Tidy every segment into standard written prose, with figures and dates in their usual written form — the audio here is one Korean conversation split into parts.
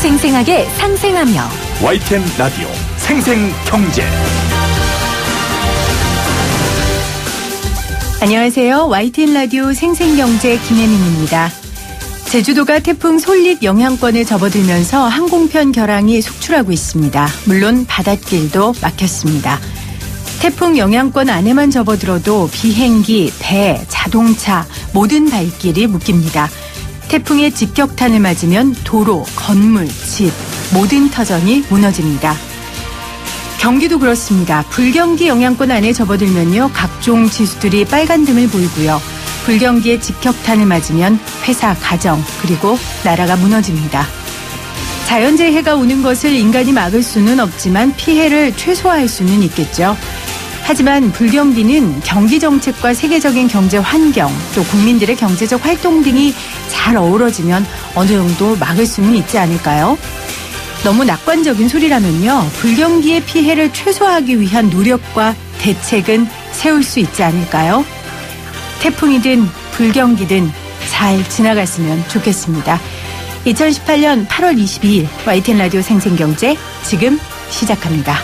생생하게 상생하며 YTN 라디오 생생경제. 안녕하세요. YTN 라디오 생생경제 김혜민입니다. 제주도가 태풍 솔릭 영향권에 접어들면서 항공편 결항이 속출하고 있습니다. 물론 바닷길도 막혔습니다. 태풍 영향권 안에만 접어들어도 비행기, 배, 자동차 모든 발길이 묶입니다. 태풍의 직격탄을 맞으면 도로, 건물, 집 모든 터전이 무너집니다. 경기도 그렇습니다. 불경기 영향권 안에 접어들면요, 각종 지수들이 빨간 등을 보이고요. 불경기의 직격탄을 맞으면 회사, 가정, 그리고 나라가 무너집니다. 자연재해가 오는 것을 인간이 막을 수는 없지만 피해를 최소화할 수는 있겠죠. 하지만 불경기는 경기 정책과 세계적인 경제 환경, 또 국민들의 경제적 활동 등이 잘 어우러지면 어느 정도 막을 수는 있지 않을까요? 너무 낙관적인 소리라면요, 불경기의 피해를 최소화하기 위한 노력과 대책은 세울 수 있지 않을까요? 태풍이든 불경기든 잘 지나갔으면 좋겠습니다. 2018년 8월 22일 YTN 라디오 생생경제 지금 시작합니다.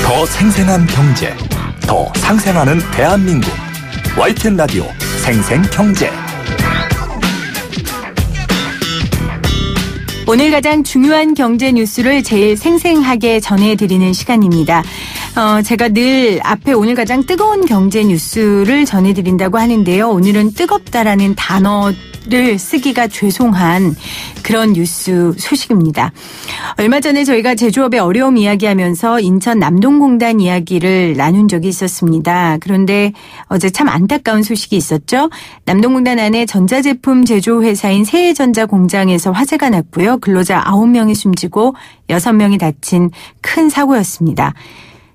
더 생생한 경제, 더 상생하는 대한민국. YTN 라디오 생생경제. 오늘 가장 중요한 경제 뉴스를 제일 생생하게 전해드리는 시간입니다. 제가 늘 앞에 오늘 가장 뜨거운 경제 뉴스를 전해드린다고 하는데요. 오늘은 뜨겁다라는 단어를 쓰기가 죄송한 그런 뉴스 소식입니다. 얼마 전에 저희가 제조업의 어려움 이야기하면서 인천 남동공단 이야기를 나눈 적이 있었습니다. 그런데 어제 참 안타까운 소식이 있었죠. 남동공단 안에 전자제품 제조회사인 세해전자 공장에서 화재가 났고요. 근로자 9명이 숨지고 6명이 다친 큰 사고였습니다.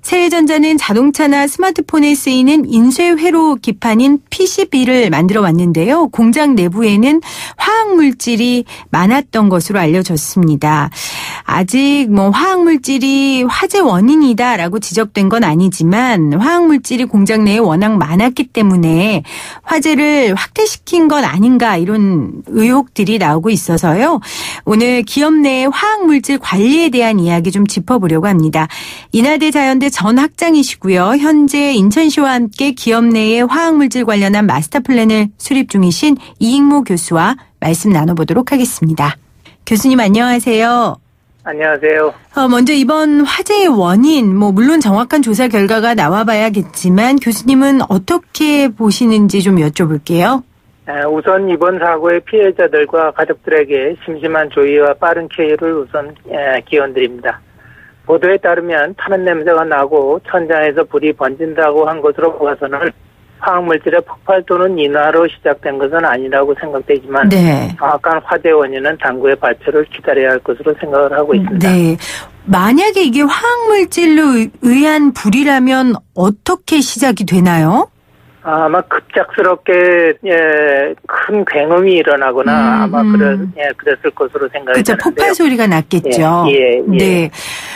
세해전자는 자동차나 스마트폰에 쓰이는 인쇄회로 기판인 PCB를 만들어 왔는데요. 공장 내부에는 화학물질이 많았던 것으로 알려졌습니다. 아직 화학물질이 화재 원인이다라고 지적된 건 아니지만 화학물질이 공장 내에 워낙 많았기 때문에 화재를 확대시킨 건 아닌가, 이런 의혹들이 나오고 있어서요. 오늘 기업 내 화학물질 관리에 대한 이야기 좀 짚어보려고 합니다. 인하대 자연대 전 학장이시고요. 현재 인천시와 함께 기업 내의 화학물질 관련한 마스터 플랜을 수립 중이신 이익모 교수와 말씀 나눠보도록 하겠습니다. 교수님 안녕하세요. 안녕하세요. 먼저 이번 화재의 원인, 물론 정확한 조사 결과가 나와봐야겠지만 교수님은 어떻게 보시는지 좀 여쭤볼게요. 우선 이번 사고의 피해자들과 가족들에게 심심한 조의와 빠른 쾌유를 우선 기원드립니다. 보도에 따르면 타는 냄새가 나고 천장에서 불이 번진다고 한 것으로 보아서는 화학물질의 폭발 또는 인화로 시작된 것은 아니라고 생각되지만 네. 정확한 화재 원인은 당국의 발표를 기다려야 할 것으로 생각을 하고 있습니다. 네. 만약에 이게 화학물질로 의한 불이라면 어떻게 시작이 되나요? 아마 급작스럽게 큰 굉음이 일어나거나 아마 그랬을 것으로 생각이 그렇죠. 되는데요. 폭발 소리가 났겠죠. 예. 네.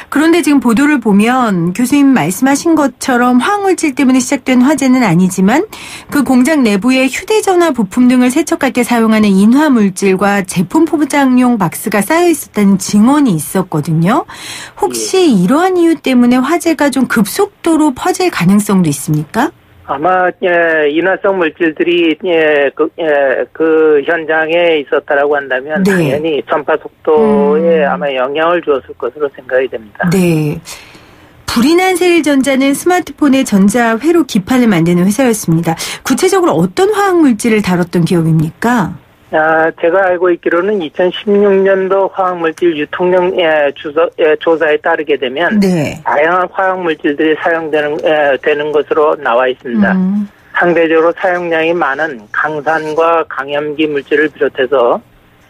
그런데 지금 보도를 보면 교수님 말씀하신 것처럼 화학물질 때문에 시작된 화재는 아니지만 그 공장 내부에 휴대전화 부품 등을 세척할 때 사용하는 인화물질과 제품 포장용 박스가 쌓여 있었다는 증언이 있었거든요. 혹시 이러한 이유 때문에 화재가 좀 급속도로 퍼질 가능성도 있습니까? 아마 인화성 물질들이 그 현장에 있었다라고 한다면 네. 당연히 전파 속도에 아마 영향을 주었을 것으로 생각이 됩니다. 네. 불이 난 세일전자는 스마트폰의 전자회로 기판을 만드는 회사였습니다. 구체적으로 어떤 화학물질을 다뤘던 기업입니까? 제가 알고 있기로는 2016년도 화학물질 유통령 조사에 따르게 되면 네. 다양한 화학물질들이 사용되는 것으로 나와 있습니다. 상대적으로 사용량이 많은 강산과 강염기 물질을 비롯해서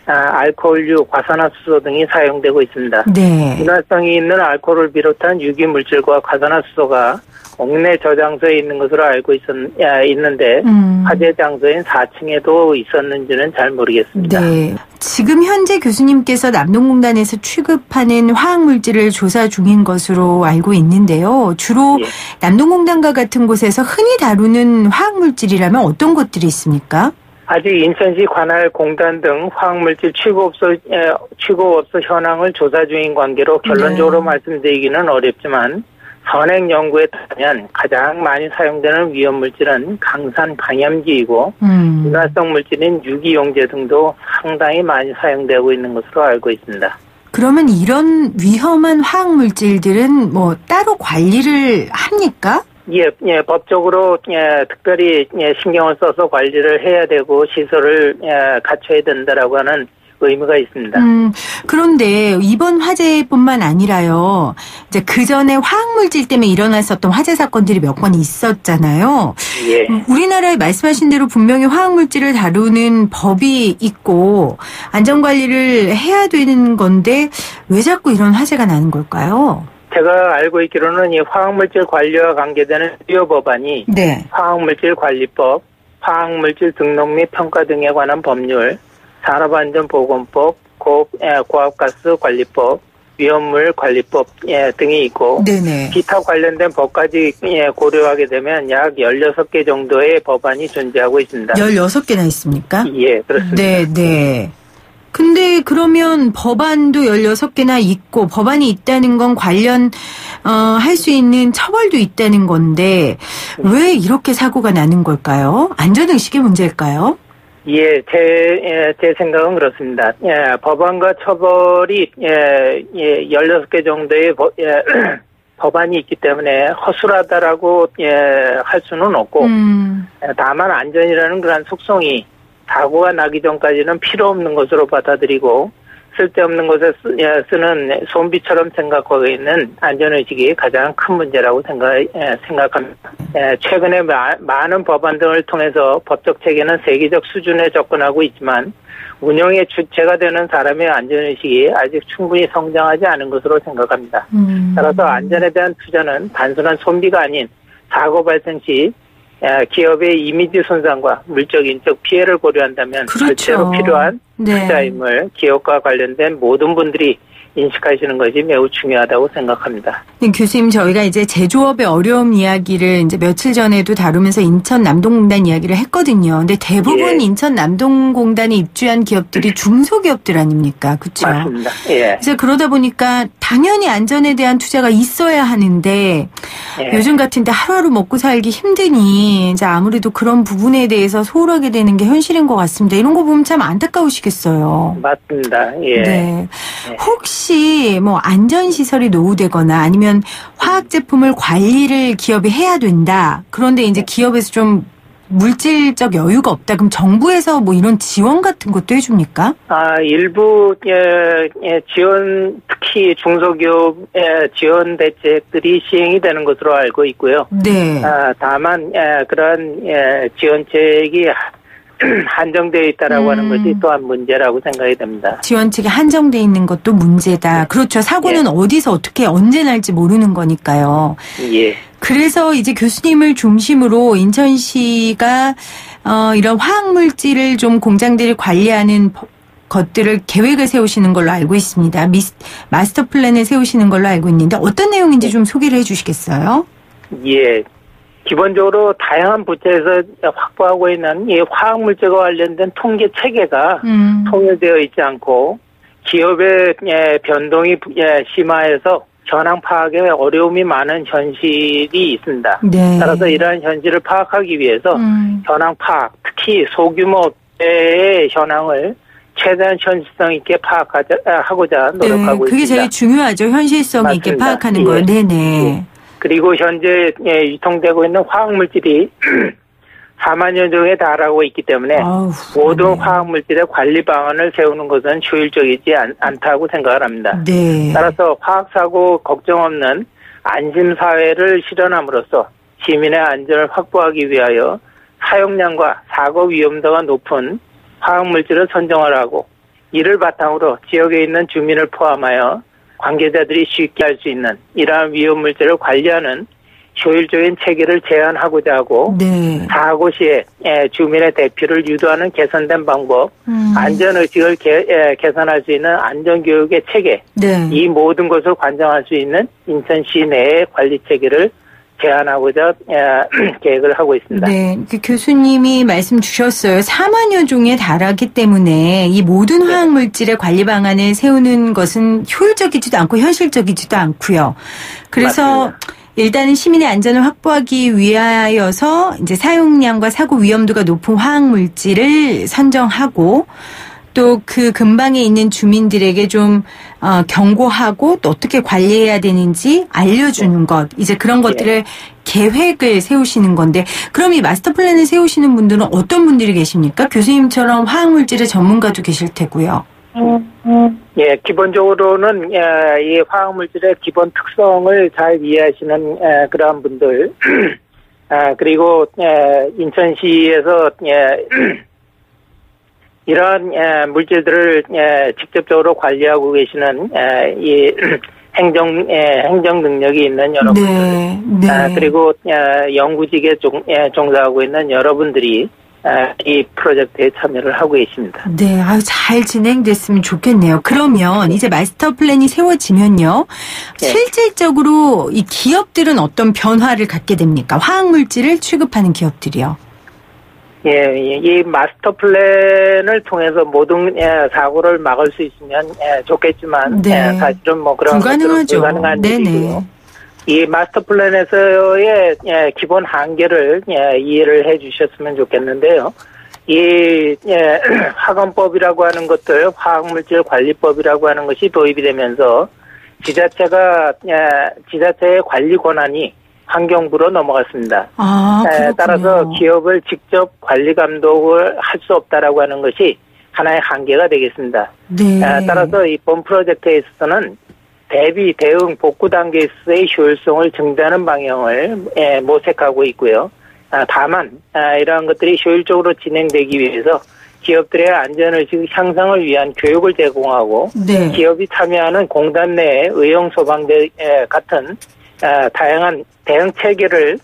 알코올류, 과산화수소 등이 사용되고 있습니다. 네. 진화성이 있는 알코올을 비롯한 유기물질과 과산화수소가 옥내 저장소에 있는 것으로 알고 있는데 화재 장소인 4층에도 있었는지는 잘 모르겠습니다. 네. 지금 현재 교수님께서 남동공단에서 취급하는 화학물질을 조사 중인 것으로 알고 있는데요. 주로 예. 남동공단과 같은 곳에서 흔히 다루는 화학물질이라면 어떤 것들이 있습니까? 아직 인천시 관할 공단 등 화학물질 취급업소 현황을 조사 중인 관계로 결론적으로 말씀드리기는 어렵지만 선행 연구에 따르면 가장 많이 사용되는 위험물질은 강산 강염기이고 진화성 물질인 유기용제 등도 상당히 많이 사용되고 있는 것으로 알고 있습니다. 그러면 이런 위험한 화학물질들은 뭐 따로 관리를 합니까? 예, 법적으로 특별히 신경을 써서 관리를 해야 되고 시설을 갖춰야 된다라고 하는 의무가 있습니다. 그런데 이번 화재뿐만 아니라요. 이제 그 전에 화학물질 때문에 일어났었던 화재 사건들이 몇 번 있었잖아요. 예. 우리나라에 말씀하신 대로 분명히 화학물질을 다루는 법이 있고 안전관리를 해야 되는 건데 왜 자꾸 이런 화재가 나는 걸까요? 제가 알고 있기로는 이 화학물질 관리와 관계되는 주요 법안이 네. 화학물질관리법, 화학물질 등록 및 평가 등에 관한 법률, 산업안전보건법, 고압가스관리법, 위험물관리법 등이 있고 네네. 기타 관련된 법까지 고려하게 되면 약 16개 정도의 법안이 존재하고 있습니다. 16개나 있습니까? 예, 그렇습니다. 네. 근데 그러면 법안도 16개나 있고 법안이 있다는 건 관련 할 수 있는 처벌도 있다는 건데 왜 이렇게 사고가 나는 걸까요? 안전의식의 문제일까요? 예, 제 생각은 그렇습니다. 법안과 처벌이 16개 정도의 법안이 있기 때문에 허술하다라고 할 수는 없고 다만 안전이라는 그런 속성이 사고가 나기 전까지는 필요 없는 것으로 받아들이고 쓸데없는 것에 쓰는 손비처럼 생각하고 있는 안전의식이 가장 큰 문제라고 생각합니다. 최근에 많은 법안 등을 통해서 법적 체계는 세계적 수준에 접근하고 있지만 운영의 주체가 되는 사람의 안전의식이 아직 충분히 성장하지 않은 것으로 생각합니다. 따라서 안전에 대한 투자는 단순한 손비가 아닌 사고 발생 시 기업의 이미지 손상과 물적, 인적 피해를 고려한다면 절대로 필요한 투자임을 기업과 관련된 모든 분들이 인식하시는 것이 매우 중요하다고 생각합니다. 네, 교수님, 저희가 이제 제조업의 어려움 이야기를 이제 며칠 전에도 다루면서 인천 남동공단 이야기를 했거든요. 근데 대부분 인천 남동공단에 입주한 기업들이 중소기업들 아닙니까? 그렇죠? 맞습니다. 예. 그래서 그러다 보니까 당연히 안전에 대한 투자가 있어야 하는데 요즘 같은데 하루하루 먹고 살기 힘드니 이제 아무래도 그런 부분에 대해서 소홀하게 되는 게 현실인 것 같습니다. 이런 거 보면 참 안타까우시겠어요. 맞습니다. 예. 네. 혹시 뭐 안전시설이 노후되거나 아니면 화학 제품을 관리를 기업이 해야 된다. 그런데 이제 기업에서 좀 물질적 여유가 없다. 그럼 정부에서 뭐 이런 지원 같은 것도 해줍니까? 일부 지원, 특히 중소기업의 지원 대책들이 시행이 되는 것으로 알고 있고요. 네. 다만 그러한 지원책이 한정되어 있다라고 하는 것이 또한 문제라고 생각이 됩니다. 지원책이 한정되어 있는 것도 문제다. 그렇죠. 사고는 어디서 어떻게 언제 날지 모르는 거니까요. 예. 그래서 이제 교수님을 중심으로 인천시가 이런 화학물질을 좀 공장들이 관리하는 것들을 계획을 세우시는 걸로 알고 있습니다. 마스터 플랜을 세우시는 걸로 알고 있는데 어떤 내용인지 좀 소개를 해 주시겠어요? 예. 기본적으로 다양한 부처에서 확보하고 있는 이 화학물질과 관련된 통계 체계가 통일되어 있지 않고 기업의 변동이 심화해서 현황 파악에 어려움이 많은 현실이 있습니다. 네. 따라서 이러한 현실을 파악하기 위해서 현황 파악, 특히 소규모의 현황을 최대한 현실성 있게 파악하고자 노력하고 그게 있습니다. 제일 중요하죠. 현실성 맞습니다. 있게 파악하는 거예요. 네네. 예. 그리고 현재 유통되고 있는 화학물질이 4만여 종에 달하고 있기 때문에 모든 화학물질의 관리 방안을 세우는 것은 효율적이지 않다고 생각을 합니다. 네. 따라서 화학사고 걱정 없는 안심사회를 실현함으로써 시민의 안전을 확보하기 위하여 사용량과 사고 위험도가 높은 화학물질을 선정을 하고 이를 바탕으로 지역에 있는 주민을 포함하여 관계자들이 쉽게 할 수 있는 이러한 위험물질을 관리하는 효율적인 체계를 제안하고자 하고 네. 사고 시에 주민의 대피를 유도하는 개선된 방법, 안전의식을 개선할 수 있는 안전교육의 체계, 네. 이 모든 것을 관장할 수 있는 인천시 내의 관리 체계를 제안하고자 계획을 하고 있습니다. 네, 그 교수님이 말씀 주셨어요. 4만여 종에 달하기 때문에 이 모든 화학물질의 관리 방안을 세우는 것은 효율적이지도 않고 현실적이지도 않고요. 그래서 맞습니다. 일단은 시민의 안전을 확보하기 위하여서 이제 사용량과 사고 위험도가 높은 화학물질을 선정하고 또 그 근방에 있는 주민들에게 좀 경고하고 또 어떻게 관리해야 되는지 알려주는 것, 이제 그런 것들을 계획을 세우시는 건데, 그럼 이 마스터 플랜을 세우시는 분들은 어떤 분들이 계십니까? 교수님처럼 화학물질의 전문가도 계실 테고요. 예, 기본적으로는 이 화학물질의 기본 특성을 잘 이해하시는 그러한 분들, 그리고 인천시에서 이러한 물질들을 직접적으로 관리하고 계시는 이 행정 능력이 있는 여러분들, 네, 네. 그리고 연구직에 종사하고 있는 여러분들이 이 프로젝트에 참여를 하고 계십니다. 네, 아유, 잘 진행됐으면 좋겠네요. 그러면 이제 마스터 플랜이 세워지면요, 네. 실질적으로 이 기업들은 어떤 변화를 갖게 됩니까? 화학물질을 취급하는 기업들이요. 예, 이 마스터 플랜을 통해서 모든 사고를 막을 수 있으면 좋겠지만 네. 사실은 뭐 그런 불가능하죠. 불가능한 네네. 일이고요. 이 마스터 플랜에서의 기본 한계를 이해를 해주셨으면 좋겠는데요. 이 화건법이라고 하는 것들, 화학물질 관리법이라고 하는 것이 도입이 되면서 지자체의 관리 권한이 환경부로 넘어갔습니다. 따라서 기업을 직접 관리 감독을 할 수 없다라고 하는 것이 하나의 한계가 되겠습니다. 네. 따라서 이번 프로젝트에 있어서는 대응, 복구 단계에 있어서의 효율성을 증대하는 방향을 모색하고 있고요. 다만 이러한 것들이 효율적으로 진행되기 위해서 기업들의 안전의식 향상을 위한 교육을 제공하고 네. 기업이 참여하는 공단 내 의용소방대 같은 다양한 대응 체계를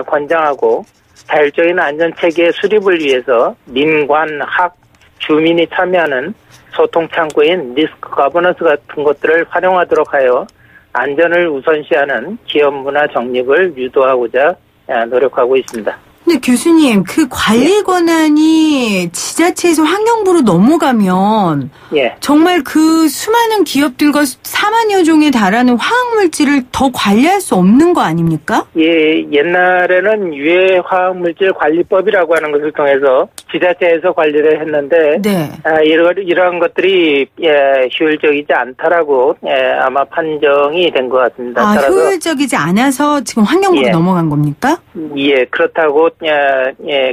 권장하고 자율적인 안전체계의 수립을 위해서 민관, 학, 주민이 참여하는 소통 창구인 리스크 거버넌스 같은 것들을 활용하도록 하여 안전을 우선시하는 기업 문화 정립을 유도하고자 노력하고 있습니다. 근데 교수님, 그 관리 권한이 지자체에서 환경부로 넘어가면 정말 그 수많은 기업들과 4만여 종에 달하는 화학물질을 더 관리할 수 없는 거 아닙니까? 예, 옛날에는 유해 화학물질 관리법이라고 하는 것을 통해서 지자체에서 관리를 했는데 네. 이러한 것들이 효율적이지 않다라고 아마 판정이 된 것 같습니다. 따라서 효율적이지 않아서 지금 환경부로 넘어간 겁니까? 예, 그렇다고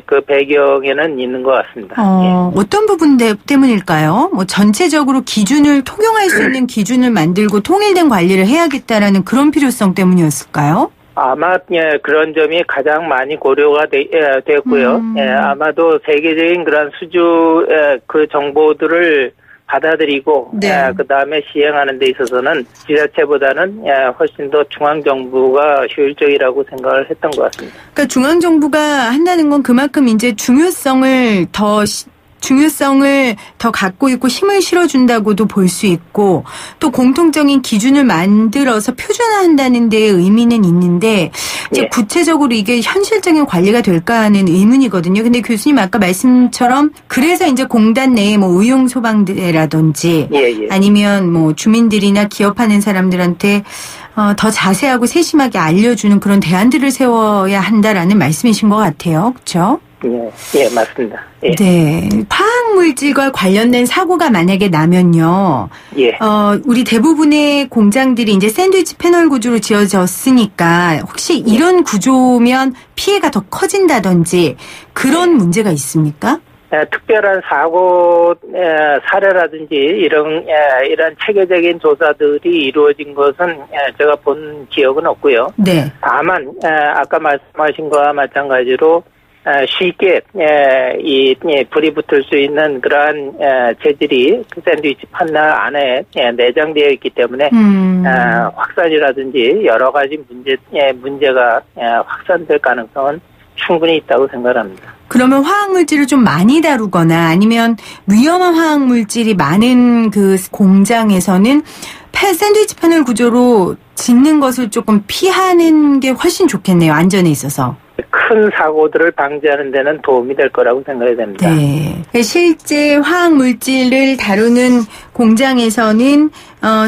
그 배경에는 있는 것 같습니다. 어떤 부분 때문일까요? 뭐 전체적으로 기준을 통용할 수 있는 기준을 만들고 통일된 관리를 해야겠다라는 그런 필요성 때문이었을까요? 아마 그런 점이 가장 많이 고려가 되었고요. 아마도 세계적인 그런 수주 그 정보들을 받아들이고 그 다음에 시행하는 데 있어서는 지자체보다는 훨씬 더 중앙정부가 효율적이라고 생각을 했던 것 같습니다. 그러니까 중앙정부가 한다는 건 그만큼 이제 중요성을 더 갖고 있고 힘을 실어준다고도 볼 수 있고, 또 공통적인 기준을 만들어서 표준화한다는 데에 의미는 있는데 이제 구체적으로 이게 현실적인 관리가 될까 하는 의문이거든요. 근데 교수님 아까 말씀처럼 그래서 이제 공단 내에 뭐 의용소방대라든지 아니면 뭐 주민들이나 기업하는 사람들한테 더 자세하고 세심하게 알려주는 그런 대안들을 세워야 한다라는 말씀이신 것 같아요. 그렇죠? 예, 맞습니다. 예. 네. 화학물질과 관련된 사고가 만약에 나면요. 우리 대부분의 공장들이 이제 샌드위치 패널 구조로 지어졌으니까 혹시 이런 구조면 피해가 더 커진다든지 그런 문제가 있습니까? 특별한 사고 사례라든지 이런 체계적인 조사들이 이루어진 것은 제가 본 기억은 없고요. 네. 다만 아까 말씀하신 거와 마찬가지로 쉽게 불이 붙을 수 있는 그러한 재질이 그 샌드위치 판넬 안에 내장되어 있기 때문에 확산이라든지 여러 가지 문제가 확산될 가능성은 충분히 있다고 생각합니다. 그러면 화학물질을 좀 많이 다루거나 아니면 위험한 화학물질이 많은 그 공장에서는 샌드위치 패널 구조로 짓는 것을 조금 피하는 게 훨씬 좋겠네요. 안전에 있어서. 큰 사고들을 방지하는 데는 도움이 될 거라고 생각이 됩니다. 네. 실제 화학물질을 다루는 공장에서는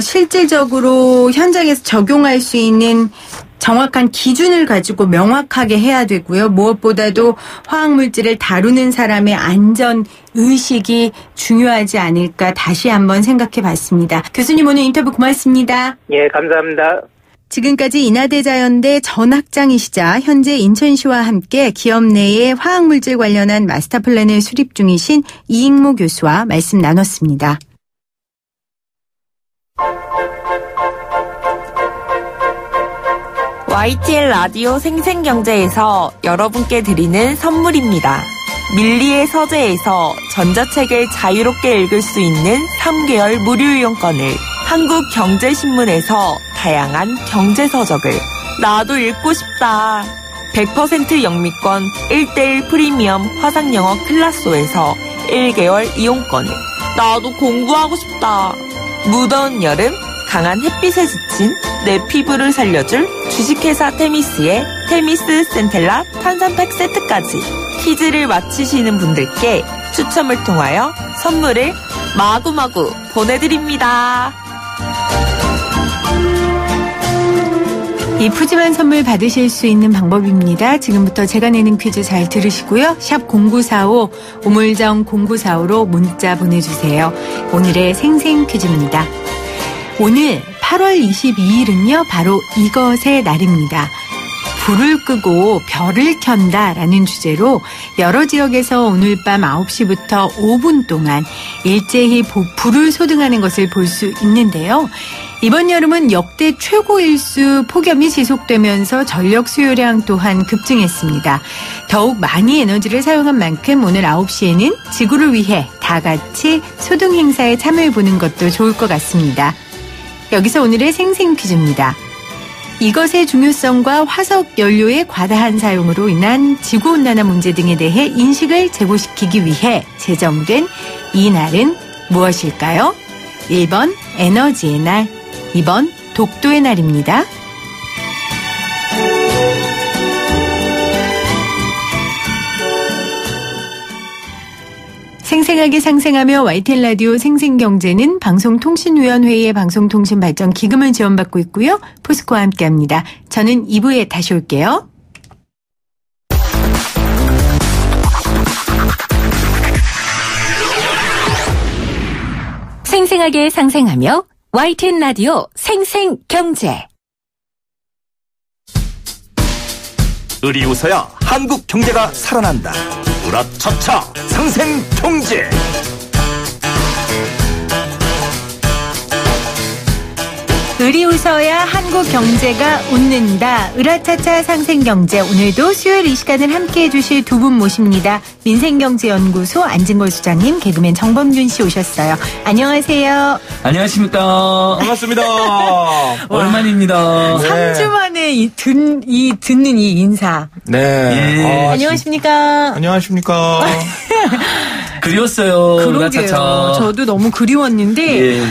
실질적으로 현장에서 적용할 수 있는 정확한 기준을 가지고 명확하게 해야 되고요. 무엇보다도 화학물질을 다루는 사람의 안전 의식이 중요하지 않을까 다시 한번 생각해 봤습니다. 교수님 오늘 인터뷰 고맙습니다. 예, 감사합니다. 지금까지 인하대자연대 전 학장이시자 현재 인천시와 함께 기업 내의 화학물질 관련한 마스터 플랜을 수립 중이신 이익모 교수와 말씀 나눴습니다. YTN 라디오 생생경제에서 여러분께 드리는 선물입니다. 밀리의 서재에서 전자책을 자유롭게 읽을 수 있는 3개월 무료 이용권을, 한국경제신문에서 다양한 경제서적을, 나도 읽고 싶다. 100% 영미권 1:1 프리미엄 화상영어 클라소에서 1개월 이용권을, 나도 공부하고 싶다. 무더운 여름 강한 햇빛에 지친 내 피부를 살려줄 주식회사 테미스의 테미스 센텔라 탄산팩 세트까지 퀴즈를 맞히시는 분들께 추첨을 통하여 선물을 마구마구 보내드립니다. 이 푸짐한 선물 받으실 수 있는 방법입니다. 지금부터 제가 내는 퀴즈 잘 들으시고요. 샵 0945 우물정 0945로 문자 보내주세요. 오늘의 생생 퀴즈입니다. 오늘 8월 22일은요. 바로 이것의 날입니다. 불을 끄고 별을 켠다라는 주제로 여러 지역에서 오늘 밤 9시부터 5분 동안 일제히 불을 소등하는 것을 볼 수 있는데요. 이번 여름은 역대 최고 일수 폭염이 지속되면서 전력 수요량 또한 급증했습니다. 더욱 많이 에너지를 사용한 만큼 오늘 9시에는 지구를 위해 다 같이 소등 행사에 참여해보는 것도 좋을 것 같습니다. 여기서 오늘의 생생 퀴즈입니다. 이것의 중요성과 화석 연료의 과다한 사용으로 인한 지구온난화 문제 등에 대해 인식을 제고시키기 위해 제정된 이 날은 무엇일까요? 1번 에너지의 날, 2번 독도의 날입니다. 생생하게 상생하며 YTN 라디오 생생경제는 방송통신위원회의 방송통신발전기금을 지원받고 있고요. 포스코와 함께합니다. 저는 2부에 다시 올게요. 생생하게 상생하며 YTN 라디오 생생경제. 을이 웃어야 한국 경제가 살아난다. 으라차차 상생경제. 을이 웃어야 한국 경제가 웃는다. 으라차차 상생경제. 오늘도 수요일 이 시간을 함께해 주실 두 분 모십니다. 민생경제연구소 안진걸 수장님, 개그맨 정범균 씨 오셨어요. 안녕하세요. 안녕하십니까. 반갑습니다. 오랜만입니다. 3주 만에 듣는 이 인사. 네. 예. 안녕하십니까. 안녕하십니까. 그리웠어요. 그러게요. 저도 너무 그리웠는데, 예.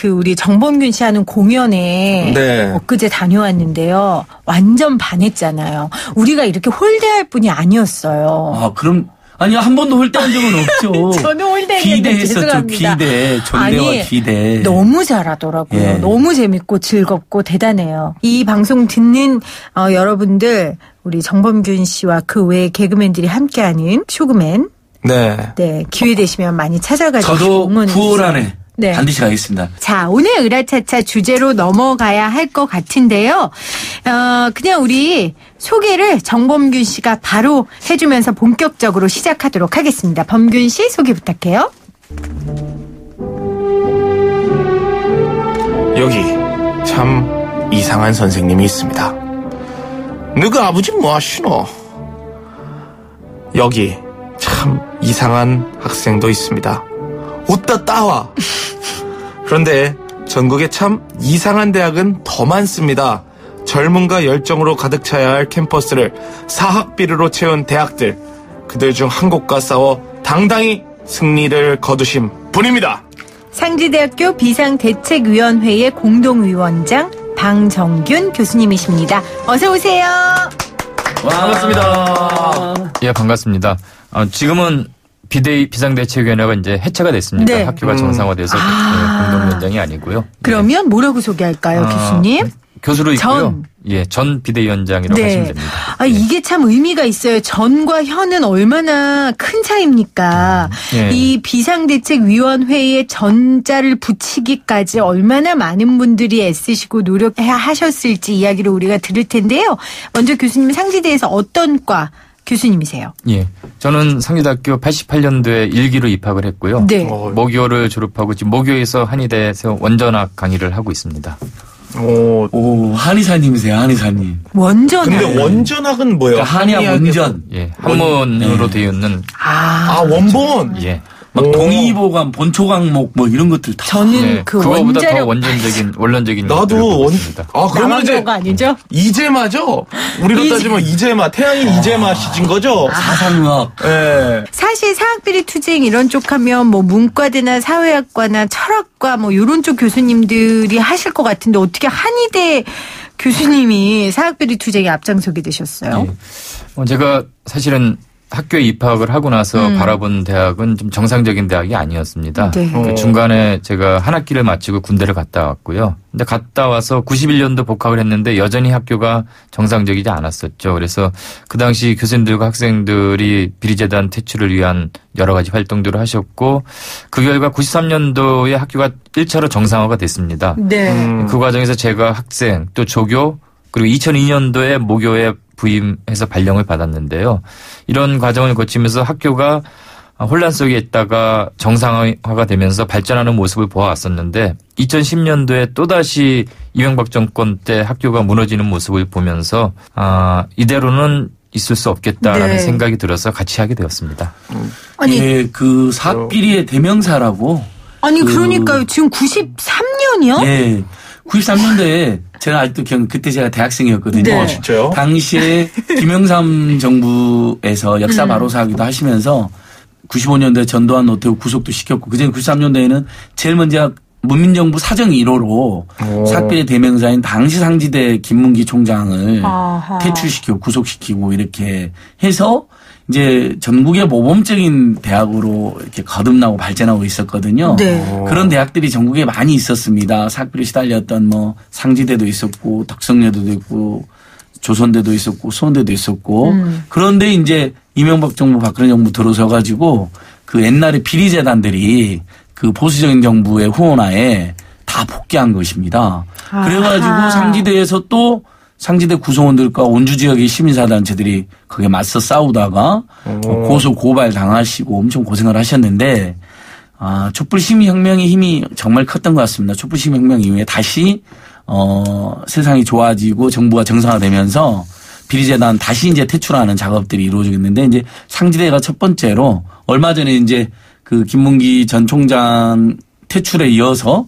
우리 정범균 씨 하는 공연에 네. 엊그제 다녀왔는데요. 완전 반했잖아요. 우리가 이렇게 홀대할 뿐이 아니었어요. 아, 그럼, 아니, 한 번도 홀대한 적은 없죠. 저는 홀대했는데 기대했었죠. 죄송합니다. 존대와 기대. 너무 잘하더라고요. 예. 너무 재밌고 즐겁고 대단해요. 이 방송 듣는 여러분들, 우리 정범균 씨와 그 외의 개그맨들이 함께하는 쇼그맨. 네. 기회 되시면 많이 찾아가시고 저도 응원해 9월 주세요. 안에 네. 반드시 가겠습니다. 자, 오늘 으라차차 주제로 넘어가야 할 것 같은데요. 그냥 우리 소개를 정범균 씨가 바로 해주면서 본격적으로 시작하도록 하겠습니다. 범균 씨 소개 부탁해요. 여기 참 이상한 선생님이 있습니다. 너그 아버지 뭐 하시노? 여기 참 이상한 학생도 있습니다. 웃다 따와. 그런데 전국에 참 이상한 대학은 더 많습니다. 젊음과 열정으로 가득 차야 할 캠퍼스를 사학비리로 채운 대학들. 그들 중 한 곳과 싸워 당당히 승리를 거두신 분입니다. 상지대학교 비상대책위원회의 공동위원장 방정균 교수님이십니다. 어서 오세요. 반갑습니다. 예, 반갑습니다. 지금은 비상대책위원회가 이제 해체가 됐습니다. 네. 학교가 정상화돼서 공동위원장이 아니고요. 그러면 뭐라고 소개할까요, 교수님? 교수로 있고요. 전 비대위원장이라고 하시면 됩니다. 이게 참 의미가 있어요. 전과 현은 얼마나 큰 차이입니까? 이 비상대책위원회에 전자를 붙이기까지 얼마나 많은 분들이 애쓰시고 노력하셨을지 이야기를 우리가 들을 텐데요. 먼저 교수님 상지대에서 어떤 과 교수님이세요? 예, 저는 상지대학교 88년도에 1기로 입학을 했고요. 네. 모교를 졸업하고 지금 모교에서 한의대에서 원전학 강의를 하고 있습니다. 오, 한의사님이세요, 한의사님. 원전학. 근데 원전학은 뭐예요? 그러니까 한의학 원전. 예, 한문으로 되어 있는. 원본. 예. 막 동의보감, 본초 강목 뭐 이런 것들 다. 저는 그거보다 더 원론적인. 나도 그러면 이제 남한거가 아니죠? 이재마죠? 우리로 따지면 이재마, 태양이 이재마 시진 거죠? 사상학. 예. 사실 사학비리 투쟁 이런 쪽 하면 뭐 문과대나 사회학과나 철학과 뭐 이런 쪽 교수님들이 하실 것 같은데 어떻게 한의대 교수님이 사학비리 투쟁에 앞장서게 되셨어요? 제가 사실은 학교에 입학을 하고 나서 바라본 대학은 좀 정상적인 대학이 아니었습니다. 네. 그 중간에 제가 한 학기를 마치고 군대를 갔다 왔고요. 근데 갔다 와서 91년도 복학을 했는데 여전히 학교가 정상적이지 않았었죠. 그래서 그 당시 교수님들과 학생들이 비리재단 퇴출을 위한 여러 가지 활동들을 하셨고 그 결과 93년도에 학교가 1차로 정상화가 됐습니다. 네. 그 과정에서 제가 학생 또 조교 그리고 2002년도에 모교에 부임해서 발령을 받았는데요. 이런 과정을 거치면서 학교가 혼란 속에 있다가 정상화가 되면서 발전하는 모습을 보아왔었는데 2010년도에 또다시 이명박 정권 때 학교가 무너지는 모습을 보면서 이대로는 있을 수 없겠다라는 생각이 들어서 같이 하게 되었습니다. 아니, 그 사학비리의 대명사라고. 아니 그러니까요. 지금 93년이요? 예. 93년도에 제가 아직도 그때 제가 대학생이었거든요. 네. 진짜요? 당시에 김영삼 정부에서 역사 바로사하기도 하시면서 95년도에 전두환 노태우 구속도 시켰고 그전에 93년도에는 제일 먼저 문민정부 사정 1호로 사학비리 대명사인 당시 상지대 김문기 총장을 퇴출시키고 구속시키고 이렇게 해서 이제 전국의 모범적인 대학으로 이렇게 거듭나고 발전하고 있었거든요. 네. 그런 대학들이 전국에 많이 있었습니다. 사학비리 시달렸던 뭐 상지대도 있었고 덕성여대도 있고 조선대도 있었고 수원대도 있었고 그런데 이제 이명박 정부 박근혜 정부 들어서 가지고 그 옛날에 비리재단들이 그 보수적인 정부의 후원하에 다 복귀한 것입니다. 그래가지고 상지대에서 또 상지대 구성원들과 원주 지역의 시민사단체들이 거기에 맞서 싸우다가 고소 고발 당하시고 엄청 고생을 하셨는데 촛불시민혁명의 힘이 정말 컸던 것 같습니다. 촛불시민혁명 이후에 다시 세상이 좋아지고 정부가 정상화되면서 비리재단 다시 이제 퇴출하는 작업들이 이루어지고 있는데 이제 상지대가 첫 번째로 얼마 전에 이제 그 김문기 전 총장 퇴출에 이어서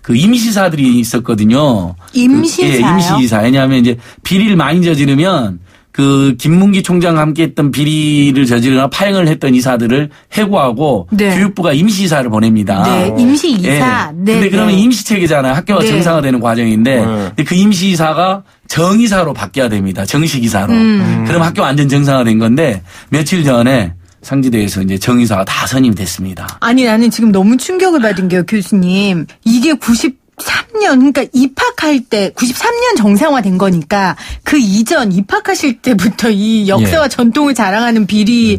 그 임시사들이 있었거든요. 임시사요? 예, 임시사. 왜냐하면 이제 비리를 많이 저지르면 그 김문기 총장과 함께했던 비리를 저지르거나 파행을 했던 이사들을 해고하고 교육부가 임시이사를 보냅니다. 네, 임시이사. 네. 근데 그러면 임시체계잖아요. 학교가 정상화되는 과정인데 근데 그 임시이사가 정이사로 바뀌어야 됩니다. 정식이사로. 그럼 학교 완전 정상화된 건데 며칠 전에 상지대에서 이제 정의사가 다 선임이 됐습니다. 아니 나는 지금 너무 충격을 받은 게요, 교수님. 이게 93년 그러니까 입학할 때 93년 정상화된 거니까 그 이전 입학하실 때부터 이 역사와 전통을 자랑하는 비리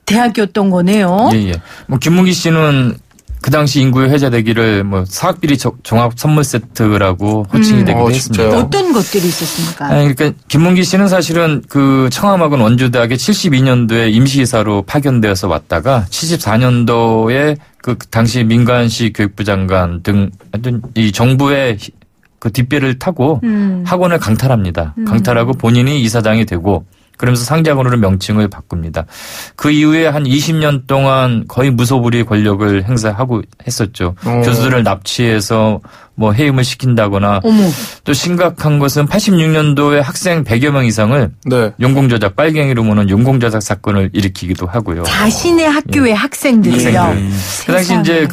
대학이었던 거네요. 예. 뭐 김문기 씨는 그 당시 인구에 회자되기를 뭐 사학비리 종합 선물 세트라고 호칭이 되기도 했습니다. 어떤 것들이 있었습니까? 그러니까 김문기 씨는 사실은 그 청암학원 원주대학에 72년도에 임시이사로 파견되어서 왔다가 74년도에 그 당시 민관시 교육부 장관 등 하여튼 이 정부의 그 뒷배를 타고 학원을 강탈합니다. 강탈하고 본인이 이사장이 되고 그러면서 상장으로 명칭을 바꿉니다. 그 이후에 한 20년 동안 거의 무소불위의 권력을 행사하고 했었죠. 교수들을 납치해서 뭐 해임을 시킨다거나 또 심각한 것은 86년도에 학생 100여 명 이상을 네. 용공조작, 빨갱이로 무는 용공조작 사건을 일으키기도 하고요. 자신의 학교의 학생들이요. 그 당시 이제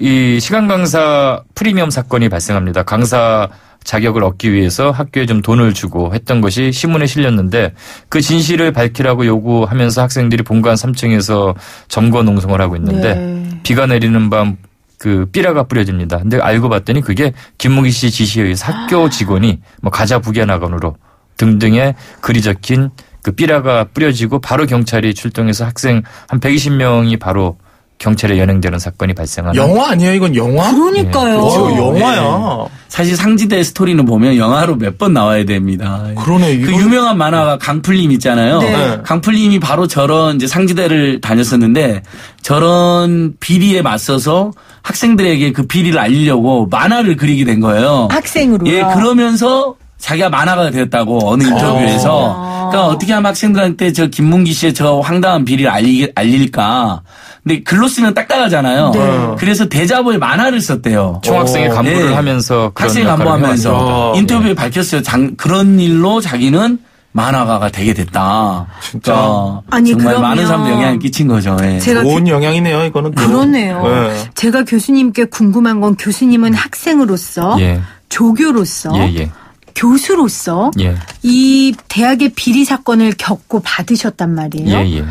이 시간 강사 프리미엄 사건이 발생합니다. 강사 자격을 얻기 위해서 학교에 좀 돈을 주고 했던 것이 신문에 실렸는데 그 진실을 밝히라고 요구하면서 학생들이 본관 3층에서 점거 농성을 하고 있는데 네. 비가 내리는 밤 그 삐라가 뿌려집니다. 근데 알고 봤더니 그게 김무기 씨 지시에 의해서 학교 직원이 뭐 가자 북야나건으로 등등의 글이 적힌 그 삐라가 뿌려지고 바로 경찰이 출동해서 학생 한 120명이 바로 경찰에 연행되는 사건이 발생하는. 영화 아니에요? 이건 영화? 그러니까요. 영화야. 사실 상지대 스토리는 보면 영화로 몇 번 나와야 됩니다. 그러네. 그 유명한 만화가 강풀림 있잖아요. 네. 강풀림이 바로 저런 이제 상지대를 다녔었는데 저런 비리에 맞서서 학생들에게 그 비리를 알리려고 만화를 그리게 된 거예요. 학생으로요. 예, 그러면서 자기가 만화가 되었다고 어느 인터뷰에서. 그러니까 어떻게 하면 학생들한테 저 김문기 씨의 저 황당한 비리를 알릴까. 근데 글로 쓰면 딱딱하잖아요. 네. 그래서 대자보에 만화를 썼대요. 총학생의 간부를 네. 하면서 그런 학생 역할을 간부하면서 해왔습니다. 인터뷰에 밝혔어요. 그런 일로 자기는 만화가가 되게 됐다. 진짜. 아니, 정말 그러면 많은 사람들 영향을 끼친 거죠. 예. 제가 좋은 영향이네요, 이거는. 또. 그러네요. 네. 제가 교수님께 궁금한 건 교수님은 학생으로서 예. 조교로서 예. 교수로서 예. 이 대학의 비리 사건을 겪고 받으셨단 말이에요. 예.